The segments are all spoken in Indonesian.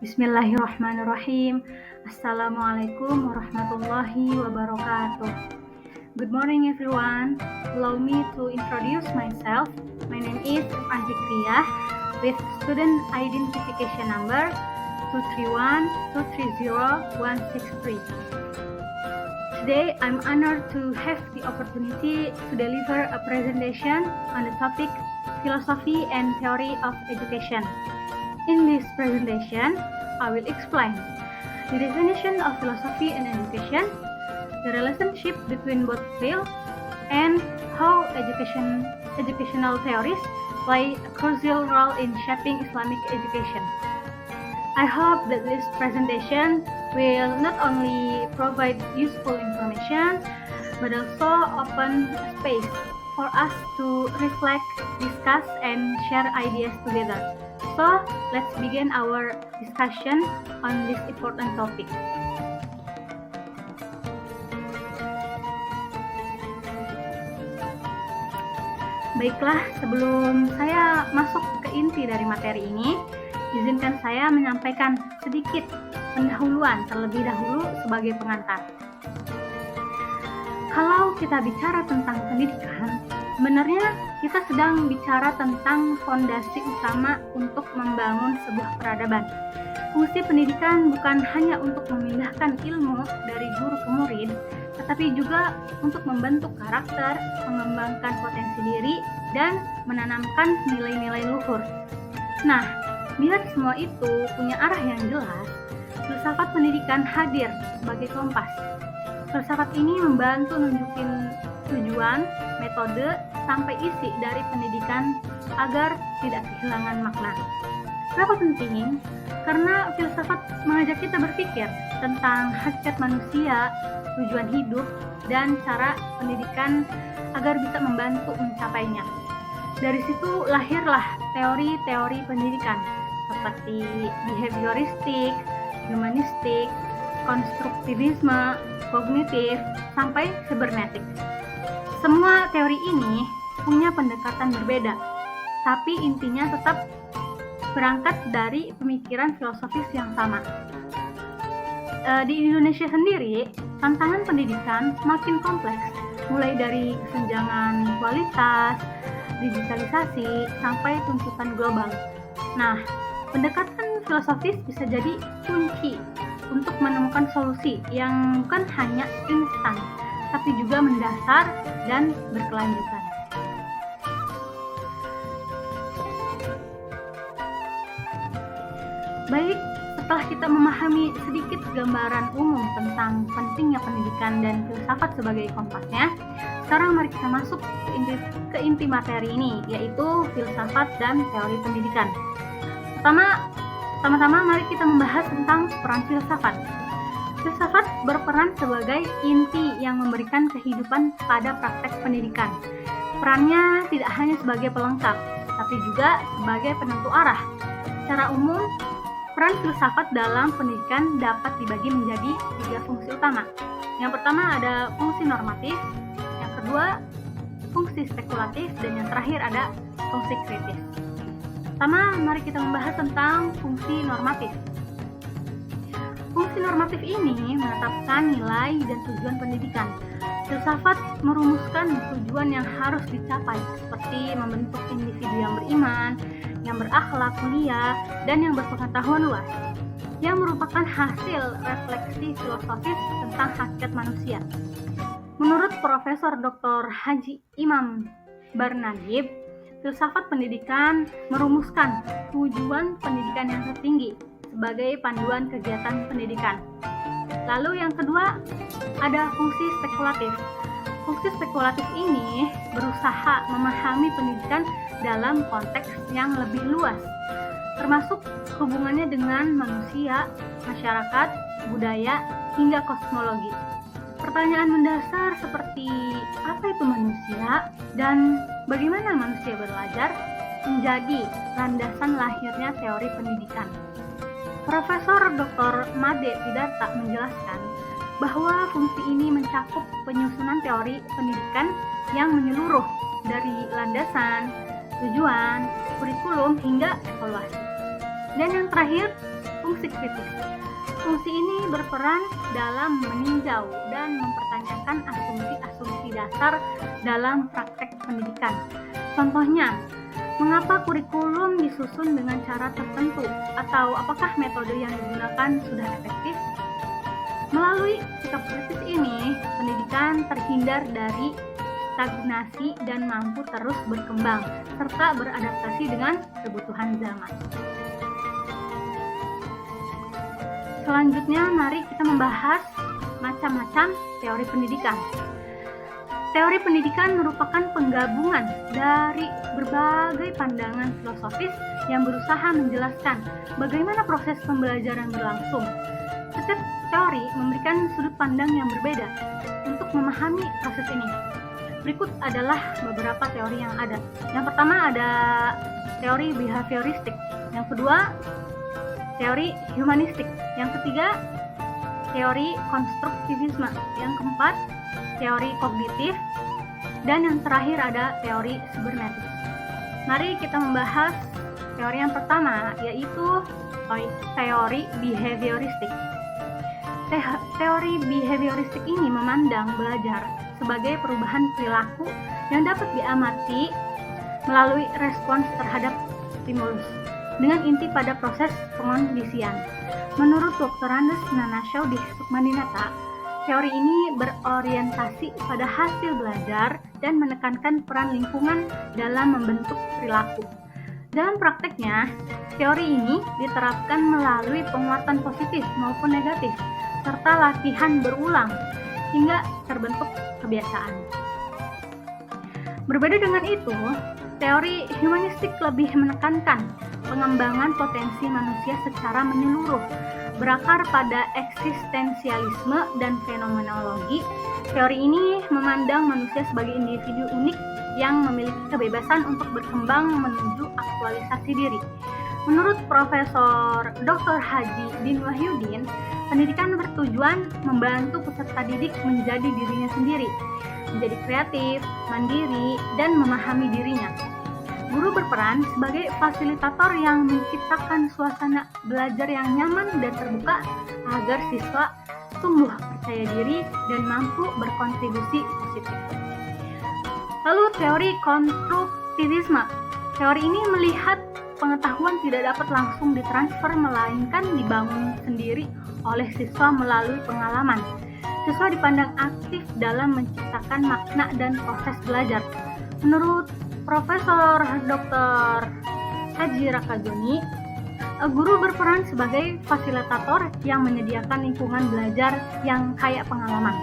Bismillahirrahmanirrahim. Assalamualaikum warahmatullahi wabarakatuh. Good morning everyone. Allow me to introduce myself. My name is Anfikriyah with student identification number 231230163. Today I'm honored to have the opportunity to deliver a presentation on the topic philosophy and theory of education. In this presentation, I will explain the definition of philosophy and education, the relationship between both fields, and how educational theories play a crucial role in shaping Islamic education. I hope that this presentation will not only provide useful information, but also open space for us to reflect, discuss, and share ideas together. So, let's begin our discussion on this important topic. Baiklah, sebelum saya masuk ke inti dari materi ini, izinkan saya menyampaikan sedikit pendahuluan terlebih dahulu sebagai pengantar. Kalau kita bicara tentang pendidikan, sebenarnya kita sedang bicara tentang fondasi utama untuk membangun sebuah peradaban. Fungsi pendidikan bukan hanya untuk memindahkan ilmu dari guru ke murid, tetapi juga untuk membentuk karakter, mengembangkan potensi diri, dan menanamkan nilai-nilai luhur. Nah, biar semua itu punya arah yang jelas, filsafat pendidikan hadir sebagai kompas. Filsafat ini membantu nunjukin tujuan, metode, sampai isi dari pendidikan agar tidak kehilangan makna. Kenapa penting? Karena filsafat mengajak kita berpikir tentang hakikat manusia, tujuan hidup, dan cara pendidikan agar bisa membantu mencapainya. Dari situ lahirlah teori-teori pendidikan seperti behavioristik, humanistik, konstruktivisme, kognitif, sampai sibernetik. Semua teori ini punya pendekatan berbeda, tapi intinya tetap berangkat dari pemikiran filosofis yang sama. Di Indonesia sendiri, tantangan pendidikan semakin kompleks, mulai dari kesenjangan kualitas, digitalisasi, sampai tuntutan global. Nah, pendekatan filosofis bisa jadi kunci untuk menemukan solusi yang bukan hanya instan, tapi juga mendasar dan berkelanjutan. Baik, setelah kita memahami sedikit gambaran umum tentang pentingnya pendidikan dan filsafat sebagai kompasnya, sekarang mari kita masuk ke inti materi ini, yaitu filsafat dan teori pendidikan. Pertama-tama mari kita membahas tentang peran filsafat. Filsafat berperan sebagai inti yang memberikan kehidupan pada praktek pendidikan. Perannya tidak hanya sebagai pelengkap, tapi juga sebagai penentu arah. Secara umum, peran filsafat dalam pendidikan dapat dibagi menjadi 3 fungsi utama. Yang pertama ada fungsi normatif, yang kedua fungsi spekulatif, dan yang terakhir ada fungsi kritis. Pertama, mari kita membahas tentang fungsi normatif. Fungsi normatif ini menetapkan nilai dan tujuan pendidikan. Filsafat merumuskan tujuan yang harus dicapai, seperti membentuk individu yang beriman, yang berakhlak mulia, dan yang berpengetahuan luas, yang merupakan hasil refleksi filosofis tentang hakikat manusia. Menurut Profesor Dr. Haji Imam Barnagib, filsafat pendidikan merumuskan tujuan pendidikan yang tertinggi sebagai panduan kegiatan pendidikan. Lalu yang kedua, ada fungsi spekulatif. Fungsi spekulatif ini berusaha memahami pendidikan dalam konteks yang lebih luas, termasuk hubungannya dengan manusia, masyarakat, budaya, hingga kosmologi. Pertanyaan mendasar seperti apa itu manusia dan bagaimana manusia belajar menjadi landasan lahirnya teori pendidikan. Profesor Dr. Made Siddhartha menjelaskan bahwa fungsi ini mencakup penyusunan teori pendidikan yang menyeluruh dari landasan, tujuan, kurikulum, hingga evaluasi. Dan yang terakhir, fungsi kritis. Fungsi ini berperan dalam meninjau dan mempertanyakan asumsi-asumsi dasar dalam praktek pendidikan. Contohnya, mengapa kurikulum disusun dengan cara tertentu, atau apakah metode yang digunakan sudah efektif? Melalui sikap kritis ini, pendidikan terhindar dari stagnasi dan mampu terus berkembang serta beradaptasi dengan kebutuhan zaman. Selanjutnya, mari kita membahas macam-macam teori pendidikan. Teori pendidikan merupakan penggabungan dari berbagai pandangan filosofis yang berusaha menjelaskan bagaimana proses pembelajaran berlangsung. Setiap teori memberikan sudut pandang yang berbeda untuk memahami proses ini. Berikut adalah beberapa teori yang ada. Yang pertama ada teori behavioristik, yang kedua teori humanistik, yang ketiga teori konstruktivisme, yang keempat teori kognitif, dan yang terakhir ada teori sibernetik. Mari kita membahas teori yang pertama, yaitu teori behavioristik. Teori behavioristik ini memandang belajar sebagai perubahan perilaku yang dapat diamati melalui respons terhadap stimulus, dengan inti pada proses pengondisian. Menurut Dr. Andes Nanashaw di Sukmadinata, teori ini berorientasi pada hasil belajar dan menekankan peran lingkungan dalam membentuk perilaku. Dalam prakteknya, teori ini diterapkan melalui penguatan positif maupun negatif, serta latihan berulang hingga terbentuk kebiasaan. Berbeda dengan itu, teori humanistik lebih menekankan pengembangan potensi manusia secara menyeluruh, berakar pada eksistensialisme dan fenomenologi. Teori ini memandang manusia sebagai individu unik yang memiliki kebebasan untuk berkembang menuju aktualisasi diri. Menurut Profesor Dr. Haji Din Wahyudin, pendidikan bertujuan membantu peserta didik menjadi dirinya sendiri, menjadi kreatif, mandiri, dan memahami dirinya. Guru berperan sebagai fasilitator yang menciptakan suasana belajar yang nyaman dan terbuka agar siswa tumbuh percaya diri dan mampu berkontribusi positif. Lalu teori konstruktivisme. Teori ini melihat pengetahuan tidak dapat langsung ditransfer melainkan dibangun sendiri oleh siswa melalui pengalaman. Siswa dipandang aktif dalam menciptakan makna dan proses belajar. Menurut Profesor Dr. Haji Rakazoni, guru berperan sebagai fasilitator yang menyediakan lingkungan belajar yang kaya pengalaman.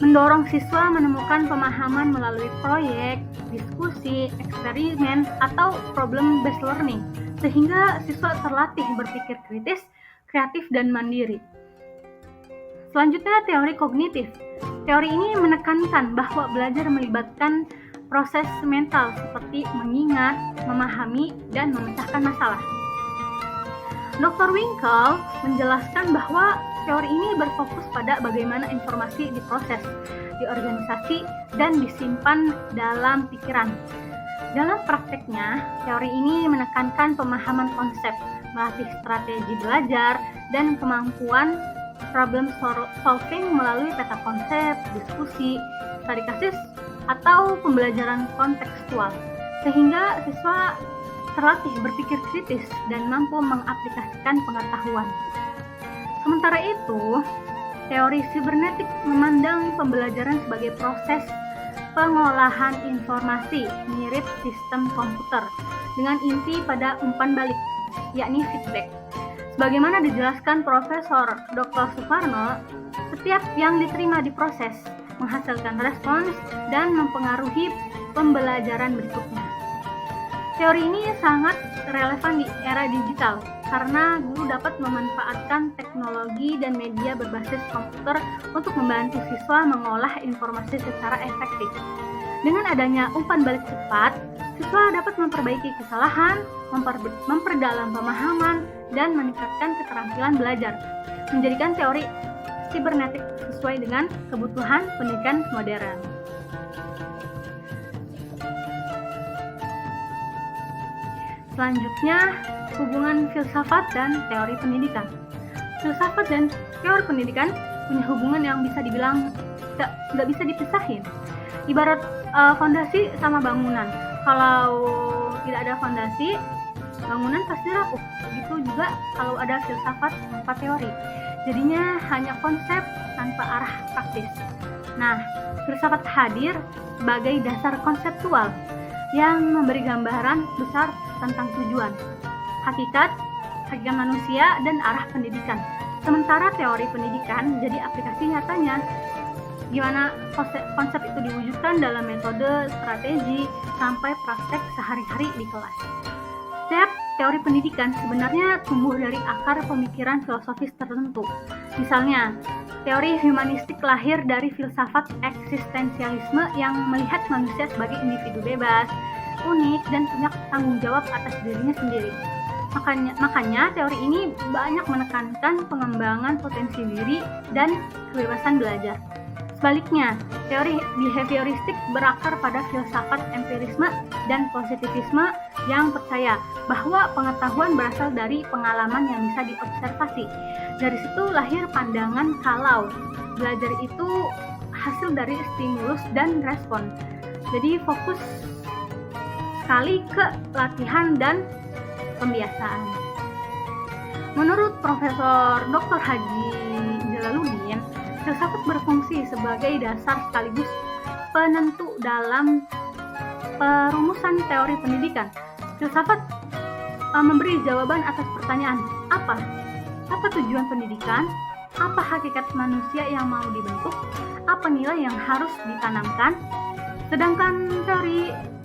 Mendorong siswa menemukan pemahaman melalui proyek, diskusi, eksperimen, atau problem-based learning, sehingga siswa terlatih berpikir kritis, kreatif, dan mandiri. Selanjutnya, teori kognitif. Teori ini menekankan bahwa belajar melibatkan proses mental seperti mengingat, memahami, dan memecahkan masalah. Dr. Winkel menjelaskan bahwa teori ini berfokus pada bagaimana informasi diproses, diorganisasi, dan disimpan dalam pikiran. Dalam prakteknya, teori ini menekankan pemahaman konsep, melatih strategi belajar, dan kemampuan problem solving melalui peta konsep, diskusi, studi kasus, atau pembelajaran kontekstual, sehingga siswa terlatih berpikir kritis dan mampu mengaplikasikan pengetahuan. Sementara itu, teori sibernetik memandang pembelajaran sebagai proses pengolahan informasi mirip sistem komputer dengan inti pada umpan balik, yakni feedback. Sebagaimana dijelaskan Profesor Dr. Suparno, setiap yang diterima diproses, menghasilkan respons, dan mempengaruhi pembelajaran berikutnya. Teori ini sangat relevan di era digital karena guru dapat memanfaatkan teknologi dan media berbasis komputer untuk membantu siswa mengolah informasi secara efektif. Dengan adanya umpan balik cepat, siswa dapat memperbaiki kesalahan, memperdalam pemahaman, dan meningkatkan keterampilan belajar, menjadikan teori sibernetik sesuai dengan kebutuhan pendidikan modern. Selanjutnya, hubungan filsafat dan teori pendidikan. Filsafat dan teori pendidikan punya hubungan yang bisa dibilang nggak bisa dipisahin. Ibarat fondasi sama bangunan. Kalau tidak ada fondasi, bangunan pasti rapuh. Begitu juga kalau ada filsafat tanpa teori. Jadinya hanya konsep tanpa arah praktis. Nah, filsafat hadir sebagai dasar konseptual yang memberi gambaran besar tentang tujuan, hakikat manusia, dan arah pendidikan. Sementara teori pendidikan jadi aplikasi nyatanya. Gimana konsep itu diwujudkan dalam metode, strategi, sampai praktek sehari-hari di kelas. Setiap teori pendidikan sebenarnya tumbuh dari akar pemikiran filosofis tertentu. Misalnya, teori humanistik lahir dari filsafat eksistensialisme yang melihat manusia sebagai individu bebas, unik, dan punya tanggung jawab atas dirinya sendiri. Makanya teori ini banyak menekankan pengembangan potensi diri dan kebebasan belajar. Sebaliknya, teori behavioristik berakar pada filsafat empirisme dan positivisme yang percaya bahwa pengetahuan berasal dari pengalaman yang bisa diobservasi. Dari situ lahir pandangan kalau belajar itu hasil dari stimulus dan respon. Jadi fokus sekali ke latihan dan pembiasaan. Menurut Profesor Dr. Haji Jalaluddin, filsafat berfungsi sebagai dasar sekaligus penentu dalam perumusan teori pendidikan. Filsafat memberi jawaban atas pertanyaan apa tujuan pendidikan, apa hakikat manusia yang mau dibentuk, apa nilai yang harus ditanamkan. Sedangkan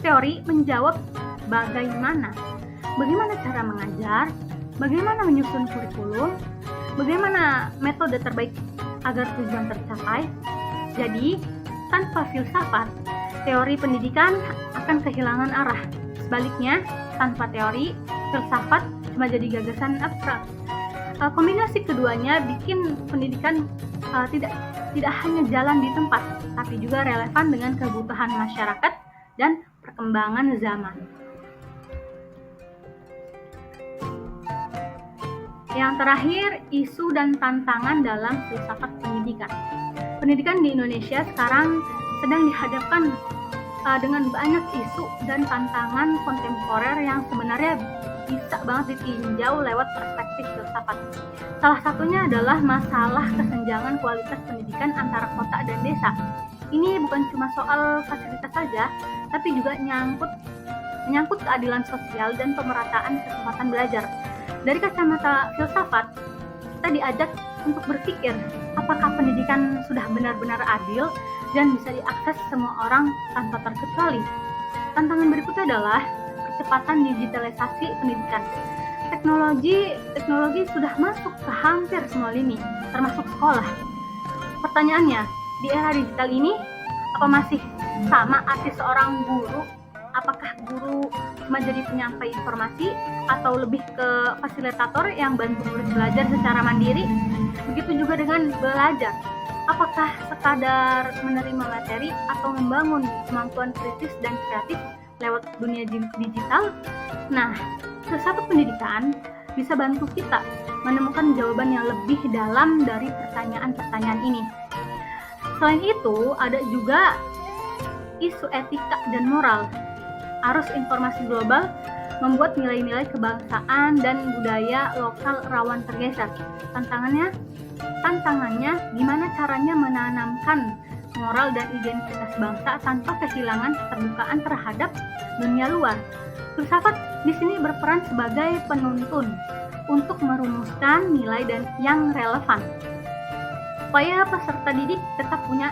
teori menjawab bagaimana cara mengajar, bagaimana menyusun kurikulum, bagaimana metode terbaik agar tujuan tercapai. Jadi, tanpa filsafat, teori pendidikan akan kehilangan arah. Sebaliknya, tanpa teori, filsafat cuma jadi gagasan abstrak. Kombinasi keduanya bikin pendidikan tidak hanya jalan di tempat, tapi juga relevan dengan kebutuhan masyarakat dan perkembangan zaman. Yang terakhir, isu dan tantangan dalam filsafat pendidikan. Pendidikan di Indonesia sekarang sedang dihadapkan dengan banyak isu dan tantangan kontemporer yang sebenarnya bisa banget ditinjau lewat perspektif filsafat. Salah satunya adalah masalah kesenjangan kualitas pendidikan antara kota dan desa. Ini bukan cuma soal fasilitas saja, tapi juga menyangkut keadilan sosial dan pemerataan kesempatan belajar. Dari kacamata filsafat, kita diajak untuk berpikir apakah pendidikan sudah benar-benar adil dan bisa diakses semua orang tanpa terkecuali. Tantangan berikutnya adalah percepatan digitalisasi pendidikan. Teknologi sudah masuk ke hampir semua lini, termasuk sekolah. Pertanyaannya, di era digital ini, apa masih sama arti seorang guru? Apakah guru cuma jadi penyampai informasi atau lebih ke fasilitator yang bantu murid belajar secara mandiri? Begitu juga dengan belajar. Apakah sekadar menerima materi atau membangun kemampuan kritis dan kreatif lewat dunia digital? Nah, filsafat pendidikan bisa bantu kita menemukan jawaban yang lebih dalam dari pertanyaan-pertanyaan ini. Selain itu, ada juga isu etika dan moral. Arus informasi global membuat nilai-nilai kebangsaan dan budaya lokal rawan tergeser. Tantangannya gimana caranya menanamkan moral dan identitas bangsa tanpa kehilangan keterbukaan terhadap dunia luar. Filsafat di sini berperan sebagai penuntun untuk merumuskan nilai dan yang relevan, supaya peserta didik tetap punya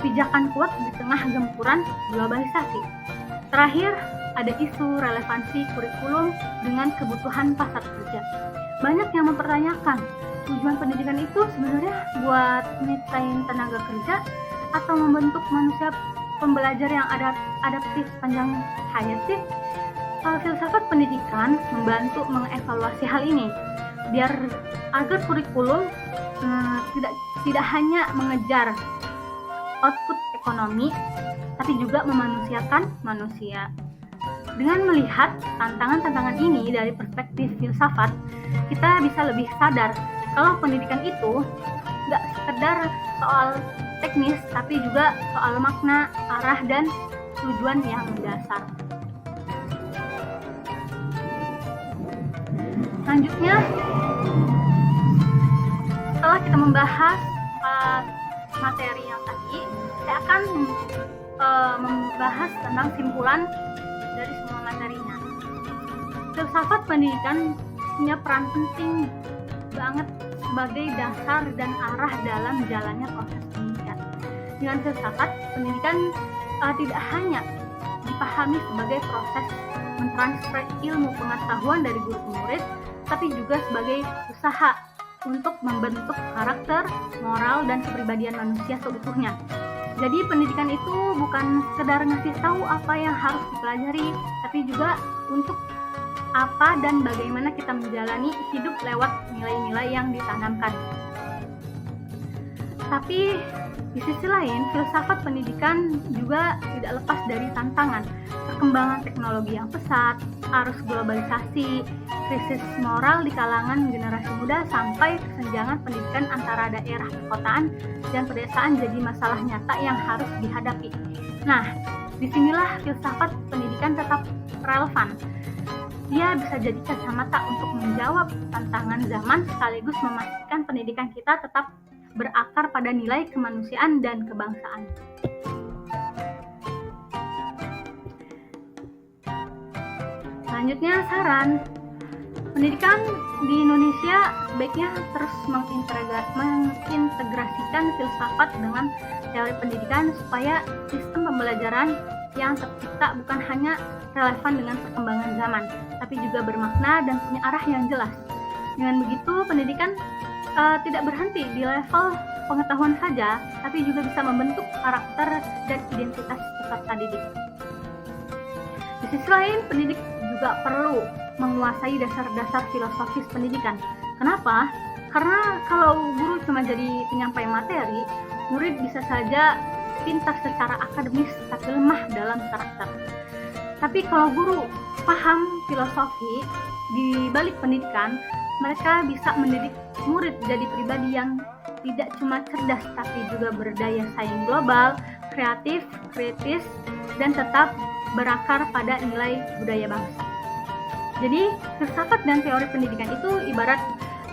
pijakan kuat di tengah gempuran globalisasi. Terakhir, ada isu relevansi kurikulum dengan kebutuhan pasar kerja. Banyak yang mempertanyakan, tujuan pendidikan itu sebenarnya buat nyiptain tenaga kerja atau membentuk manusia pembelajar yang adaptif sepanjang hayat sih? Filsafat pendidikan membantu mengevaluasi hal ini, agar kurikulum tidak hanya mengejar output ekonomi, tapi juga memanusiakan manusia. Dengan melihat tantangan-tantangan ini dari perspektif filsafat, kita bisa lebih sadar kalau pendidikan itu nggak sekedar soal teknis, tapi juga soal makna, arah, dan tujuan yang mendasar. Selanjutnya, setelah kita membahas materi yang tadi, saya akan membahas tentang simpulan dari semua materinya. Filsafat pendidikan punya peran penting banget sebagai dasar dan arah dalam jalannya proses pendidikan. Dengan filsafat, pendidikan tidak hanya dipahami sebagai proses mentransfer ilmu pengetahuan dari guru ke murid, tapi juga sebagai usaha untuk membentuk karakter, moral, dan kepribadian manusia seutuhnya. Jadi pendidikan itu bukan sekedar ngasih tahu apa yang harus dipelajari, tapi juga untuk apa dan bagaimana kita menjalani hidup lewat nilai-nilai yang ditanamkan. Tapi di sisi lain, filsafat pendidikan juga tidak lepas dari tantangan perkembangan teknologi yang pesat, arus globalisasi, krisis moral di kalangan generasi muda, sampai kesenjangan pendidikan antara daerah perkotaan dan pedesaan jadi masalah nyata yang harus dihadapi. Nah, disinilah filsafat pendidikan tetap relevan. Ia bisa jadi kacamata untuk menjawab tantangan zaman sekaligus memastikan pendidikan kita tetap berakar pada nilai kemanusiaan dan kebangsaan. Selanjutnya, saran. Pendidikan di Indonesia sebaiknya terus mengintegrasikan filsafat dengan teori pendidikan supaya sistem pembelajaran yang tercipta bukan hanya relevan dengan perkembangan zaman, tapi juga bermakna dan punya arah yang jelas. Dengan begitu, pendidikan tidak berhenti di level pengetahuan saja, tapi juga bisa membentuk karakter dan identitas peserta didik. Di sisi lain, pendidik juga perlu menguasai dasar-dasar filosofis pendidikan. Kenapa? Karena kalau guru cuma jadi penyampai materi, murid bisa saja pintar secara akademis tapi lemah dalam karakter. Tapi kalau guru paham filosofi di balik pendidikan, mereka bisa mendidik murid jadi pribadi yang tidak cuma cerdas tapi juga berdaya saing global, kreatif, kritis, dan tetap berakar pada nilai budaya bangsa. Jadi, filsafat dan teori pendidikan itu ibarat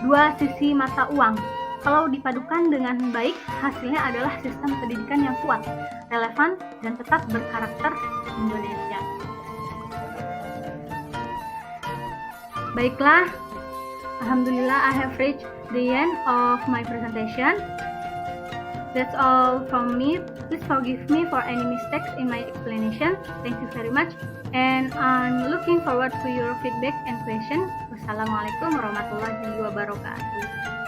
dua sisi mata uang. Kalau dipadukan dengan baik, hasilnya adalah sistem pendidikan yang kuat, relevan, dan tetap berkarakter Indonesia. Baiklah, Alhamdulillah, I have reached the end of my presentation. That's all from me. Please forgive me for any mistakes in my explanation. Thank you very much. And I'm looking forward to your feedback and questions. Wassalamualaikum warahmatullahi wabarakatuh.